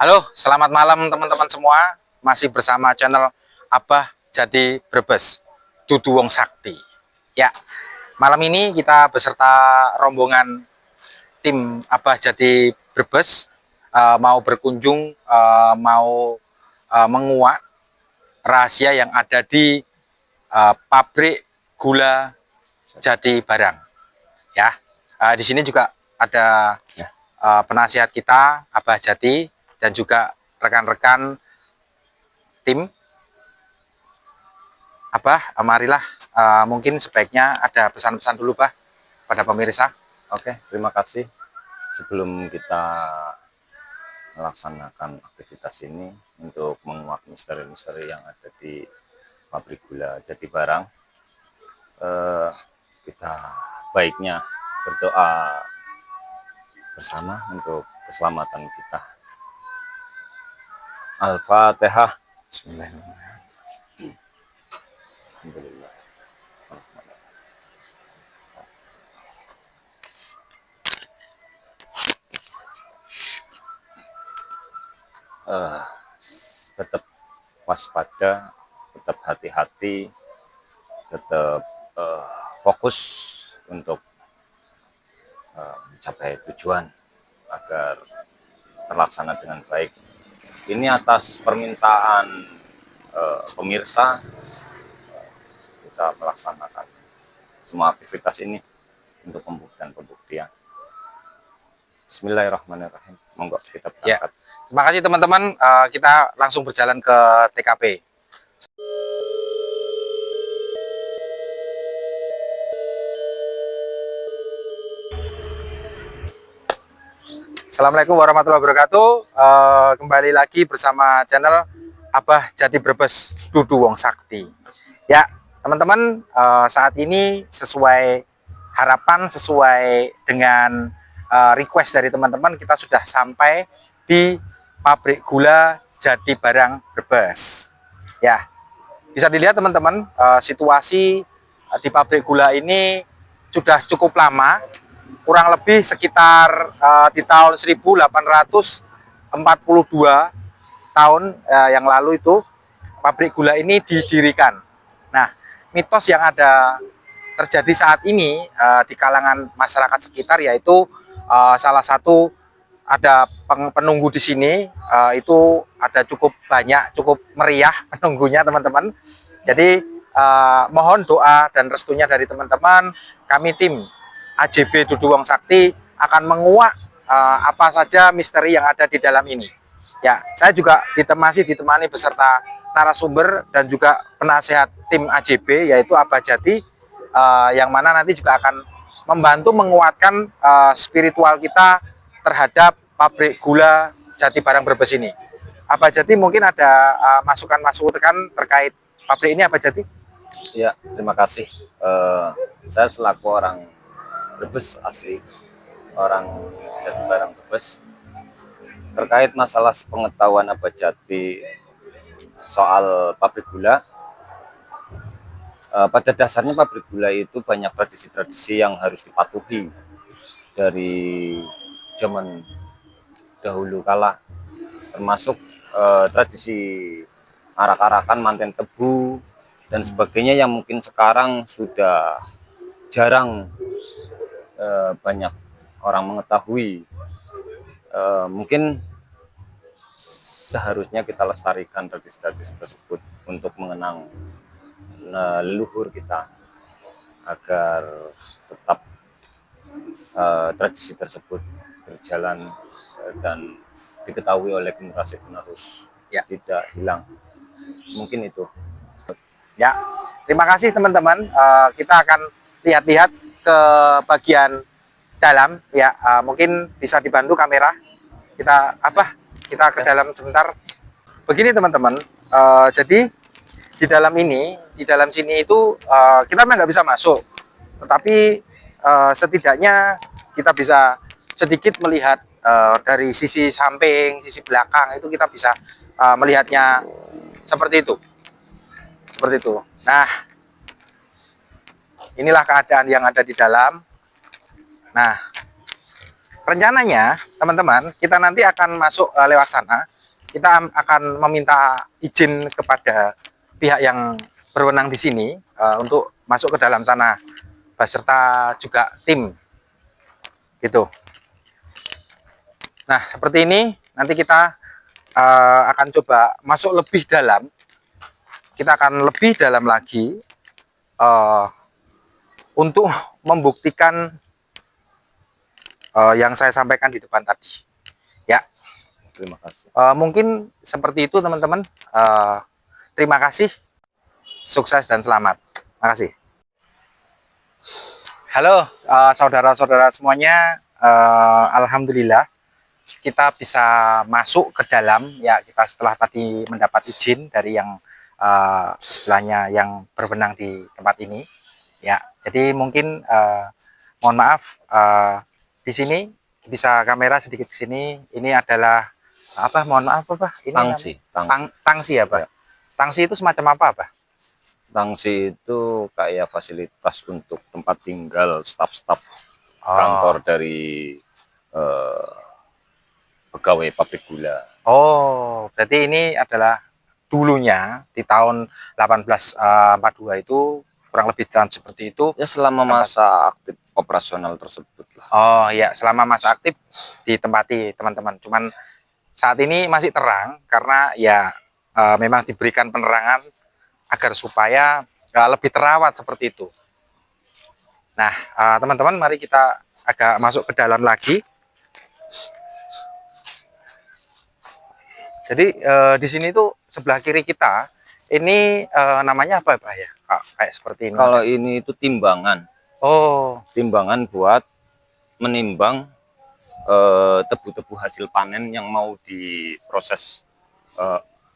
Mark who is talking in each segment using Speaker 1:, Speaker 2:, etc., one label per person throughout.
Speaker 1: Halo, selamat malam teman-teman semua. Masih bersama channel Abah Jadi Brebes, Dudu Wong Sakti. Ya, malam ini kita beserta rombongan tim Abah Jadi Brebes mau berkunjung, mau menguak rahasia yang ada di pabrik gula Jadi Barang. Ya, di sini juga ada penasihat kita Abah Jati dan juga rekan-rekan tim. Abah, marilah mungkin sebaiknya ada pesan-pesan dulu, Bah, pada pemirsa.
Speaker 2: Oke, terima kasih. Sebelum kita melaksanakan aktivitas ini untuk menguak misteri-misteri yang ada di pabrik gula Jati Barang, kita baiknya berdoa bersama untuk keselamatan kita. Al-Fatihah.
Speaker 1: Bismillahirrahmanirrahim.
Speaker 2: Alhamdulillah. Tetap waspada, tetap hati-hati, tetap fokus untuk mencapai tujuan agar terlaksana dengan baik. Ini atas permintaan pemirsa, kita melaksanakan semua aktivitas ini untuk pembuktian. Bismillahirrahmanirrahim. Monggo kita
Speaker 1: Ya,
Speaker 2: berangkat.
Speaker 1: terima kasih teman-teman. Kita langsung berjalan ke TKP. Assalamualaikum warahmatullahi wabarakatuh. Kembali lagi bersama channel Abah Jati Brebes, Dudu Wong Sakti. Ya, teman-teman, saat ini sesuai harapan, sesuai dengan request dari teman-teman, kita sudah sampai di pabrik gula Jati Barang Brebes. Ya, bisa dilihat teman-teman, situasi di pabrik gula ini sudah cukup lama, kurang lebih sekitar di tahun 1842 tahun yang lalu itu pabrik gula ini didirikan. Nah, mitos yang ada terjadi saat ini di kalangan masyarakat sekitar yaitu salah satu ada penunggu di sini itu ada cukup banyak, cukup meriah penunggunya teman-teman. Jadi mohon doa dan restunya dari teman-teman. Kami tim AJB Dudu Wong Sakti akan menguak apa saja misteri yang ada di dalam ini. Ya, saya juga masih ditemani beserta narasumber dan juga penasehat tim AJB yaitu Abah Jati yang mana nanti juga akan membantu menguatkan spiritual kita terhadap pabrik gula Jati Barang Brebes ini. Abah Jati mungkin ada masukan-masukan terkait pabrik ini, Abah Jati?
Speaker 2: Ya, terima kasih. Saya selaku orang Brebes asli, orang Jati Barang Brebes, terkait masalah pengetahuan Abah Jati soal pabrik gula. Pada dasarnya pabrik gula itu banyak tradisi-tradisi yang harus dipatuhi dari zaman dahulu kala, termasuk tradisi arak-arakan, manten tebu dan sebagainya yang mungkin sekarang sudah jarang banyak orang mengetahui. Mungkin seharusnya kita lestarikan tradisi-tradisi tersebut untuk mengenang leluhur kita agar tetap tradisi tersebut berjalan dan diketahui oleh generasi penerus,
Speaker 1: Ya.
Speaker 2: tidak hilang. Mungkin itu.
Speaker 1: Ya, terima kasih teman-teman. Kita akan lihat-lihat ke bagian dalam. Ya, mungkin bisa dibantu kamera. Kita ke dalam sebentar. Begini teman-teman. Jadi di dalam ini, di dalam sini itu kita memang nggak bisa masuk. Tetapi setidaknya kita bisa sedikit melihat dari sisi samping, sisi belakang itu kita bisa melihatnya seperti itu. Seperti itu. Nah, inilah keadaan yang ada di dalam. Nah, rencananya teman-teman kita nanti akan masuk lewat sana. Kita akan meminta izin kepada pihak yang berwenang di sini untuk masuk ke dalam sana beserta juga tim gitu. Nah, seperti ini nanti kita akan coba masuk lebih dalam. Kita akan lebih dalam lagi untuk membuktikan yang saya sampaikan di depan tadi. Ya,
Speaker 2: Terima kasih.
Speaker 1: mungkin seperti itu teman-teman. Terima kasih, sukses dan selamat. Terima kasih. Halo saudara-saudara semuanya, alhamdulillah kita bisa masuk ke dalam ya. Kita setelah tadi mendapat izin dari yang istilahnya yang berwenang di tempat ini ya. Jadi mungkin mohon maaf di sini bisa kamera sedikit ke sini. Ini adalah apa? Mohon maaf apa? Ini
Speaker 2: Tangsi.
Speaker 1: tangsi ya, Pak?
Speaker 2: Ya.
Speaker 1: Tangsi itu semacam apa, Pak?
Speaker 2: Tangsi itu kayak fasilitas untuk tempat tinggal staf-staf kantor dari pegawai pabrik gula.
Speaker 1: Oh, berarti ini adalah dulunya di tahun 1842 itu kurang lebih seperti itu.
Speaker 2: Ya selama masa aktif operasional tersebut lah.
Speaker 1: Oh ya, selama masa aktif ditempati teman-teman. Cuman saat ini masih terang karena ya memang diberikan penerangan agar supaya lebih terawat seperti itu. Nah, teman-teman, mari kita agak masuk ke dalam lagi. Jadi di sini tuh sebelah kiri kita ini namanya apa Pak ya? Kayak seperti ini.
Speaker 2: Kalau ini itu timbangan.
Speaker 1: Oh,
Speaker 2: Timbangan buat menimbang tebu-tebu hasil panen yang mau diproses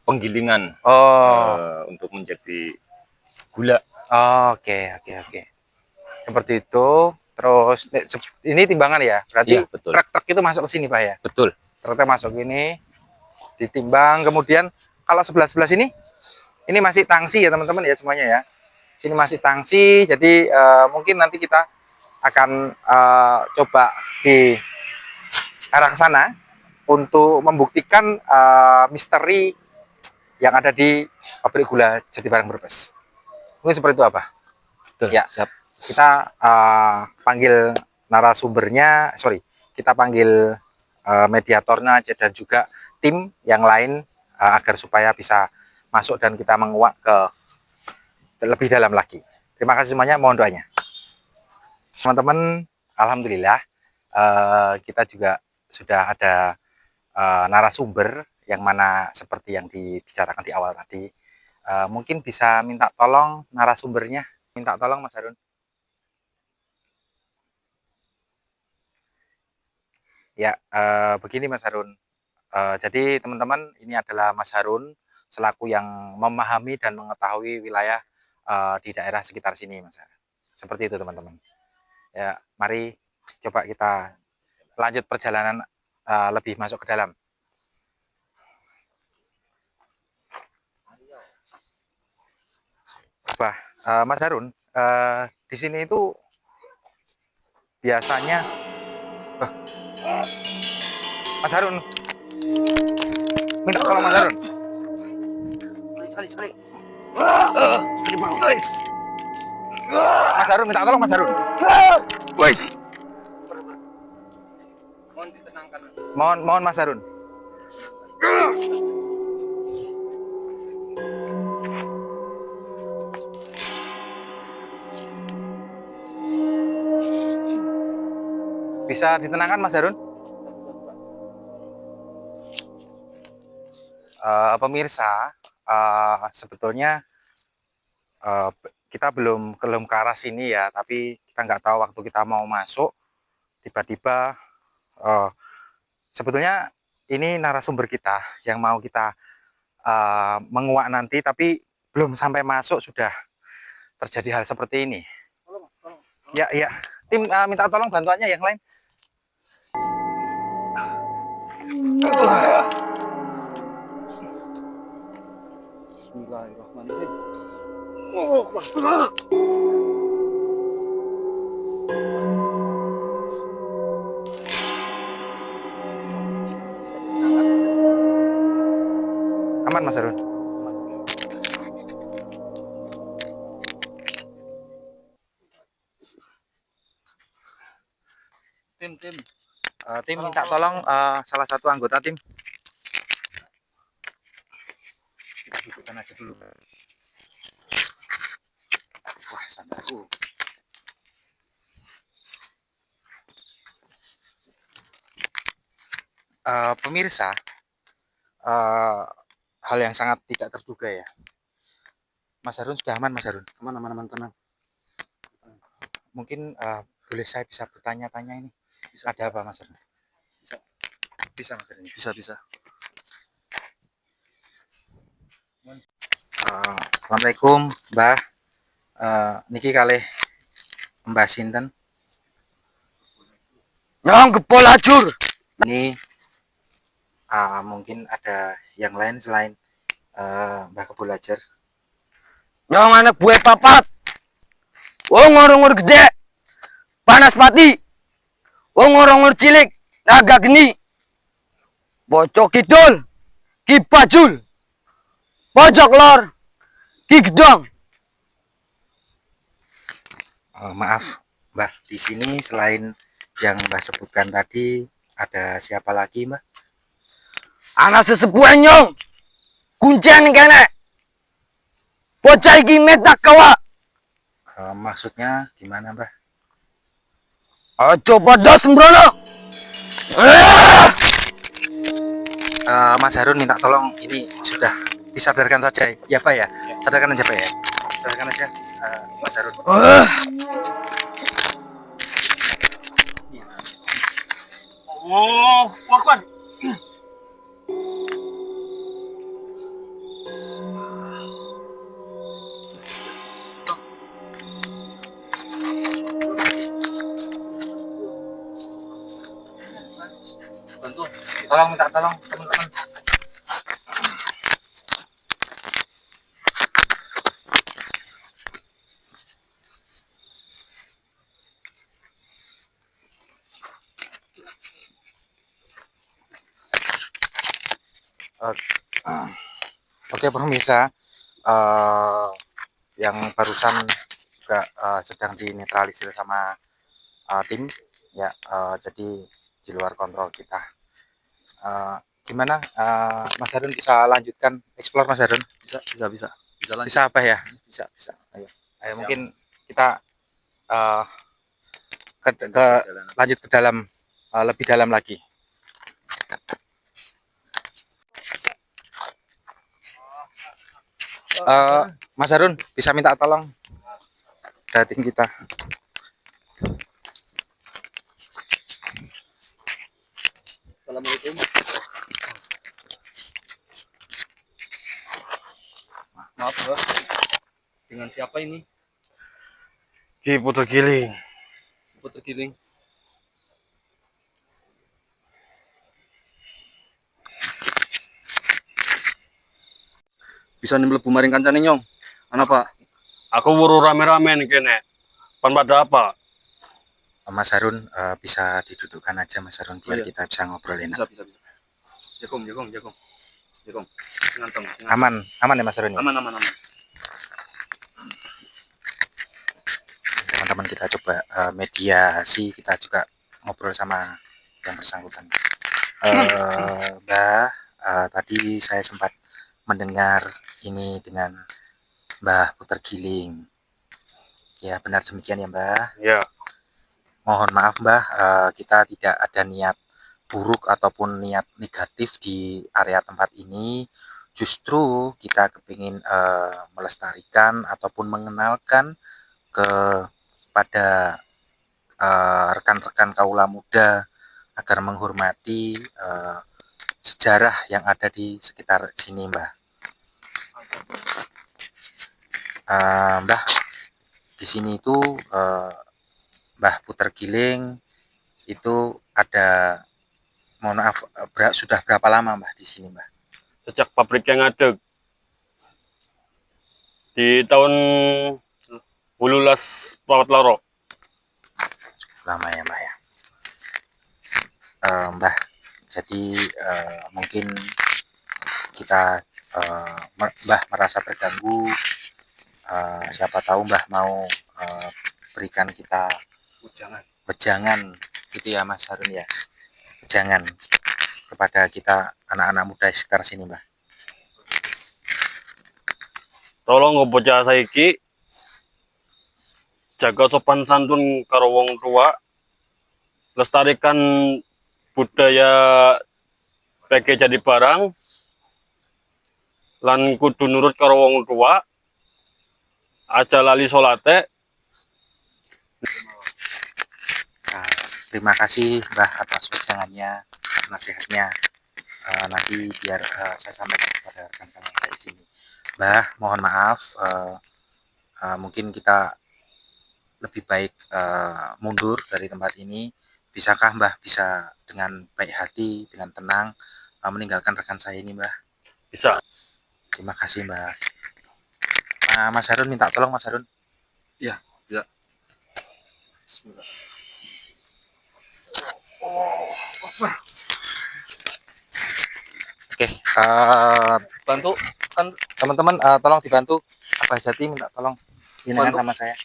Speaker 2: penggilingan untuk menjadi gula.
Speaker 1: Oke. Seperti itu. Terus ini timbangan ya? Berarti
Speaker 2: Iya, betul.
Speaker 1: truk-truk itu masuk ke sini Pak ya?
Speaker 2: Betul.
Speaker 1: Truknya masuk ini, ditimbang. Kemudian kalau sebelah sini, ini masih tangsi ya teman-teman ya semuanya ya. Sini masih tangsi. Jadi mungkin nanti kita akan coba di arah ke sana untuk membuktikan misteri yang ada di pabrik gula Jatibarang Brebes. Mungkin seperti itu apa?
Speaker 2: Betul.
Speaker 1: Ya,
Speaker 2: Siap.
Speaker 1: kita panggil narasumbernya, kita panggil mediatornya dan juga tim yang lain agar supaya bisa masuk dan kita menguak ke lebih dalam lagi. Terima kasih semuanya, mohon doanya. Teman-teman, alhamdulillah kita juga sudah ada narasumber yang mana seperti yang dibicarakan di awal tadi. Mungkin bisa minta tolong narasumbernya, minta tolong Mas Harun. Ya, begini Mas Harun. Jadi teman-teman, ini adalah Mas Harun selaku yang memahami dan mengetahui wilayah di daerah sekitar sini, Mas Harun. Seperti itu teman-teman. Ya, mari coba kita lanjut perjalanan lebih masuk ke dalam. Wah, Mas Harun, di sini itu biasanya, Mas Harun, minta tolong Mas Harun. Sekali. Mas Harun minta tolong Mas Harun. Wais. Mohon ditenangkan. Mohon Mas Harun. Bisa ditenangkan Mas Harun? Pemirsa, sebetulnya kita belum ke arah sini ya, tapi kita nggak tahu waktu kita mau masuk tiba-tiba sebetulnya ini narasumber kita yang mau kita menguak nanti, tapi belum sampai masuk sudah terjadi hal seperti ini. Ya, tim minta tolong bantuannya yang lain. Bismillahirrahmanirrahim. Aman Mas Harun.
Speaker 3: Tim.
Speaker 1: Tim minta tolong salah satu anggota tim. Kita dudukkan aja dulu. Wah, sandarku. Pemirsa, hal yang sangat tidak terduga ya. Mas Harun sudah aman, Mas Harun?
Speaker 3: Aman, tenang.
Speaker 1: Mungkin boleh saya bisa bertanya-tanya ini?
Speaker 3: Bisa.
Speaker 1: Ada apa, Mas Harun?
Speaker 3: Bisa.
Speaker 1: Bisa, Mas Harun?
Speaker 3: Bisa.
Speaker 1: Assalamualaikum, Mbah. Niki kalih Mbah Sinten.
Speaker 3: Nyong gepol ajur.
Speaker 1: Ini mungkin ada yang lain selain Mbah Kebulajar.
Speaker 3: Nyong anak buah papat. Wong ngorong gede. Panas pati. Wong ngorong cilik. Naga geni. Bocok kidul. Ki bajul. Pojok lor. Ki gedong.
Speaker 1: Maaf, Mbah. Di sini selain yang Mbah sebutkan tadi, ada siapa lagi, Mbah?
Speaker 3: Anak sesepuh nyong. Kuncian kene. Bocah iki metak kawa.
Speaker 1: Maksudnya gimana, Mbah?
Speaker 3: Aja pada sembrono.
Speaker 1: Mas Harun minta tolong, ini sudah disadarkan saja ya Pak ya, sadarkan aja Pak ya, sadarkan aja Mas Harun.
Speaker 3: Oh, kuat.
Speaker 1: Tolong minta tolong teman-teman. Oke pemirsa, yang barusan juga sedang dinetralisir sama tim ya, jadi di luar kontrol kita. Gimana Mas Harun, bisa lanjutkan explore Mas Harun?
Speaker 3: Bisa lanjut.
Speaker 1: Bisa apa ya? Bisa. Ayo mungkin kita lanjut ke dalam, lebih dalam lagi. Mas Harun bisa minta tolong dari tim kita.
Speaker 3: Assalamualaikum. Maaf, Bro. Dengan siapa ini?
Speaker 4: Ki Putu Giling.
Speaker 3: Putu Giling. Bisa mlebu maring kancane nyong. Ana Pak?
Speaker 4: Aku wuru rame-rame nih kene. Pan pada apa?
Speaker 1: Mas Harun bisa didudukkan aja Mas Harun biar
Speaker 3: iya.
Speaker 1: kita bisa ngobrol enak.
Speaker 3: Bisa. Jagung. Ngantong.
Speaker 1: Aman ya Mas Harun ya?
Speaker 3: Aman.
Speaker 1: Teman-teman kita coba mediasi, kita juga ngobrol sama yang bersangkutan. Mbah, tadi saya sempat mendengar ini dengan Mbah Puter Giling. Ya benar demikian ya Mbah.
Speaker 4: Ya.
Speaker 1: Mohon maaf Mbah, kita tidak ada niat buruk ataupun niat negatif di area tempat ini. Justru kita kepingin melestarikan ataupun mengenalkan kepada rekan-rekan kaula muda agar menghormati sejarah yang ada di sekitar sini Mbah. Mbah, di sini itu Mbah Puter Giling itu ada, mohon maaf, sudah berapa lama Mbah di sini Mbah?
Speaker 4: Sejak pabrik yang ada di tahun 18 Pawat Loro.
Speaker 1: Lama ya Mbah ya. Mbah, jadi mungkin kita Mbah merasa terganggu, siapa tahu Mbah mau berikan kita
Speaker 3: Jangan.
Speaker 1: wejangan gitu ya Mas Harun ya, wejangan kepada kita anak-anak muda sekitar sini Mbah.
Speaker 4: Tolong bocah saiki jaga sopan santun karo wong tua, lestarikan budaya PK Jadi Barang, lan kudu nurut karo wong tua, aja lali salate.
Speaker 1: Nah, terima kasih Mbah atas wejangannya, nasihatnya. Nanti biar saya sampaikan kepada rekan-rekan yang ada di sini. Mbah, mohon maaf, mungkin kita lebih baik mundur dari tempat ini. Bisakah Mbah bisa dengan baik hati, dengan tenang meninggalkan rekan saya ini Mbah?
Speaker 4: Bisa.
Speaker 1: Terima kasih Mbah. Mas Harun minta tolong Mas Harun.
Speaker 3: Iya, bisa. Bismillah.
Speaker 1: Oke,
Speaker 3: Bantu kan
Speaker 1: teman-teman tolong dibantu. Abah Jati minta tolong jenengan sama saya.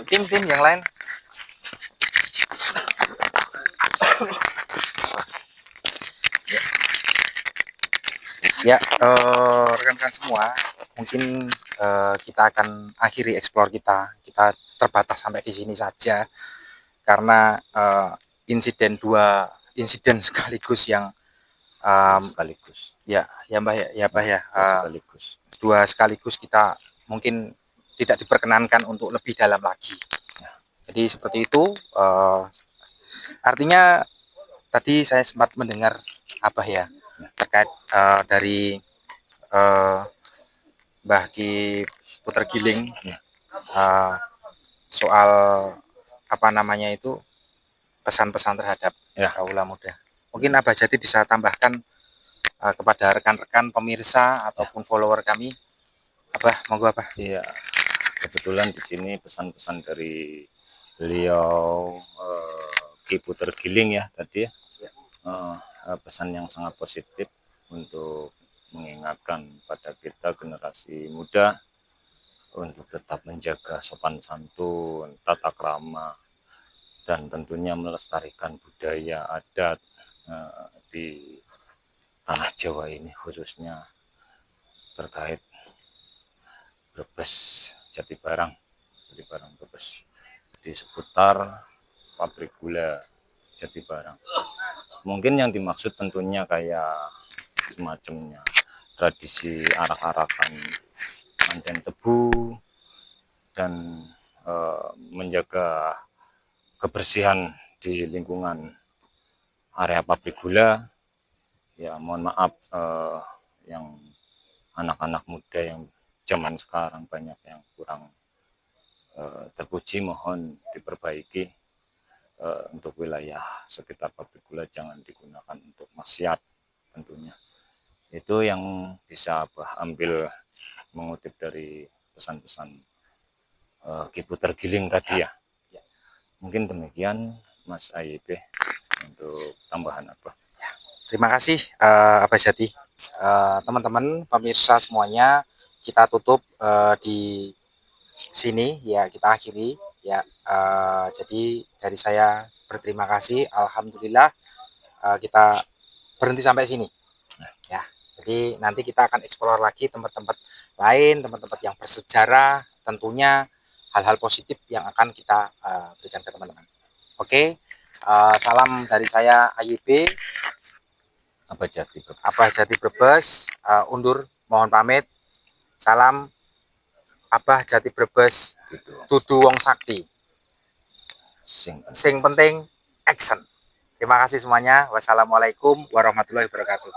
Speaker 1: Tim yang lain. Ya, rekan-rekan semua, mungkin kita akan akhiri explore kita. Kita terbatas sampai di sini saja karena insiden sekaligus yang
Speaker 2: Sekaligus.
Speaker 1: ya Mbah ya Mbah ya,
Speaker 2: Sekaligus.
Speaker 1: dua sekaligus kita mungkin tidak diperkenankan untuk lebih dalam lagi. Jadi seperti itu. Artinya tadi saya sempat mendengar Abah ya terkait dari Mbah Ki Puter Giling soal apa namanya itu pesan-pesan terhadap kaula muda. Mungkin Abah Jati bisa tambahkan kepada rekan-rekan pemirsa ataupun follower kami. Abah, monggo Abah.
Speaker 2: Iya, kebetulan di sini pesan-pesan dari beliau Ki Puter Giling ya tadi ya. Pesan yang sangat positif untuk mengingatkan pada kita generasi muda untuk tetap menjaga sopan santun, tata krama, dan tentunya melestarikan budaya adat di tanah Jawa ini, khususnya terkait Brebes, Jati Barang Brebes, di seputar pabrik gula Jati Barang. Mungkin yang dimaksud tentunya kayak semacamnya tradisi arak-arakan manten tebu dan menjaga kebersihan di lingkungan area pabrik gula. Ya mohon maaf yang anak-anak muda yang zaman sekarang banyak yang kurang terpuji, mohon diperbaiki. Untuk wilayah sekitar pabrik gula jangan digunakan untuk maksiat tentunya. Itu yang bisa Abah ambil mengutip dari pesan-pesan Ki Puter Giling tadi ya. Mungkin demikian Mas AYP untuk tambahan Abah.
Speaker 1: Terima kasih Abah Jati. Teman-teman pemirsa semuanya, kita tutup di sini ya, kita akhiri ya. Jadi dari saya berterima kasih, alhamdulillah kita berhenti sampai sini ya. Jadi nanti kita akan eksplor lagi tempat-tempat lain, tempat-tempat yang bersejarah, tentunya hal-hal positif yang akan kita berikan ke teman-teman. Oke, salam dari saya AYB
Speaker 2: Abah
Speaker 1: Jati Brebes, undur, mohon pamit. Salam Abah Jati Brebes, Dudu Wong Sakti. Sing penting action. Terima kasih semuanya. Wassalamualaikum warahmatullahi wabarakatuh.